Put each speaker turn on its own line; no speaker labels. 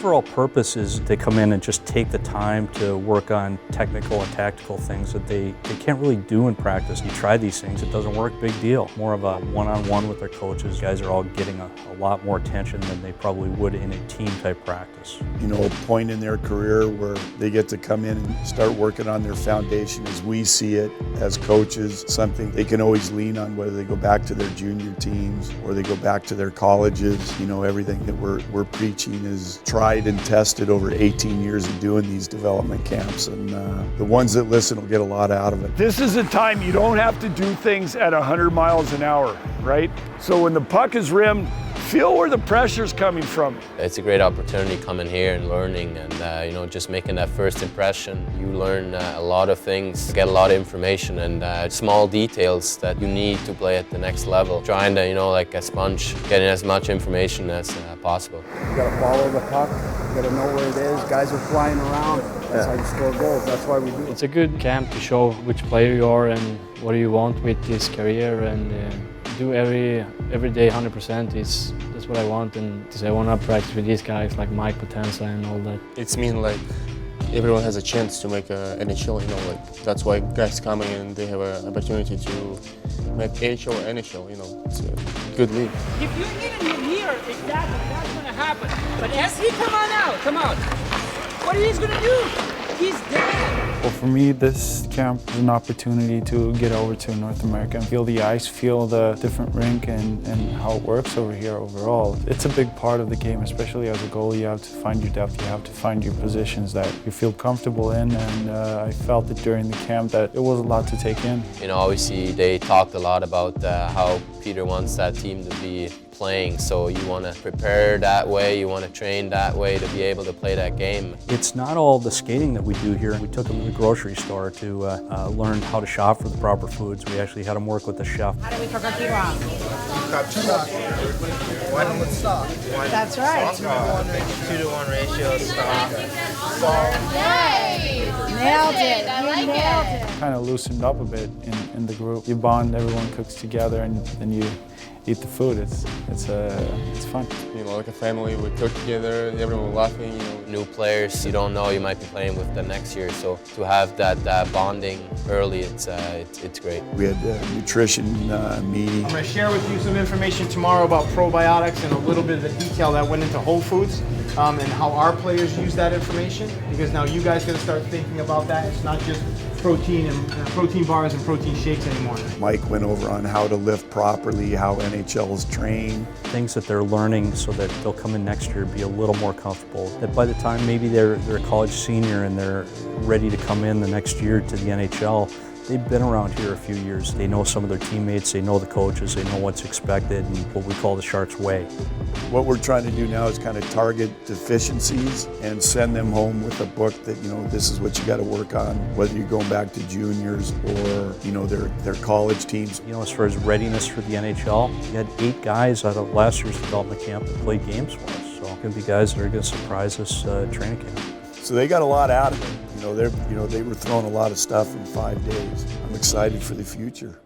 overall purpose is they come in and just take the time to work on technical and tactical things that they can't really do in practice. You try these things, it doesn't work, big deal. More of a one-on-one with their coaches. Guys are all getting a lot more attention than they probably would in a team-type practice.
You know, a point in their career where they get to come in and start working on their foundation as we see it as coaches, something they can always lean on, whether they go back to their junior teams or they go back to their colleges. You know, everything that we're preaching is tried and tested over 18 years of doing these development camps, and the ones that listen will get a lot out of it.
This is a time you don't have to do things at 100 miles an hour, right? So when the puck is rimmed, feel where the pressure's coming from.
It's a great opportunity coming here and learning and you know, just making that first impression. You learn a lot of things, get a lot of information and small details that you need to play at the next level. Trying to, you know, like a sponge, getting as much information as possible.
You gotta follow the puck, you gotta know where it is. Guys are flying around. That's how you score goals. That's why we do it.
It's a good camp to show which player you are and what do you want with this career, and do every day 100%. That's what I want, and I want to practice with these guys like Mike Potenza and all that.
It's mean like everyone has a chance to make a NHL. You know, like that's why guys coming and they have an opportunity to make AHL or NHL. You know, it's a good league.
If you need him here, exactly, that's going to happen. But as he come out, what are you going to do? He's dead.
Well, for me, this camp is an opportunity to get over to North America and feel the ice, feel the different rink and how it works over here overall. It's a big part of the game, especially as a goalie. You have to find your depth, you have to find your positions that you feel comfortable in, and I felt that during the camp that it was a lot to take in.
You know, obviously they talked a lot about how Peter wants that team to be playing, so you want to prepare that way, you want to train that way to be able to play that game.
It's not all the skating that we do here. We took them to the grocery store to learn how to shop for the proper foods. We actually had them work with the chef.
How do we cook our quinoa?
Got two stock. One with stock.
That's right.
2-to-1 ratio stock.
Yay! Nailed it. I like it.
Kind of loosened up a bit in the group. You bond, everyone cooks together, and then you eat the food. It's fun.
You know, like a family, we cook together, everyone laughing. You know.
New players, you don't know you might be playing with them next year, so to have that bonding early, it's great.
We had a nutrition meeting.
I'm going to share with you some information tomorrow about probiotics and a little bit of the detail that went into Whole Foods and how our players use that information, because now you guys got to start thinking about that. It's not just protein and protein bars and protein shakes anymore.
Mike went over on how to lift properly, how NHLs train.
Things that they're learning so that they'll come in next year and be a little more comfortable. That by the time maybe they're a college senior and they're ready to come in the next year to the NHL, they've been around here a few years. They know some of their teammates, they know the coaches, they know what's expected and what we call the Sharks way.
What we're trying to do now is kind of target deficiencies and send them home with a book that, you know, this is what you got to work on, whether you're going back to juniors or, you know, their college teams.
You know, as far as readiness for the NHL, we had 8 guys out of last year's development camp that played games for us. So going to be guys that are going to surprise us training camp.
So they got a lot out of it. They were throwing a lot of stuff in 5 days. I'm excited for the future.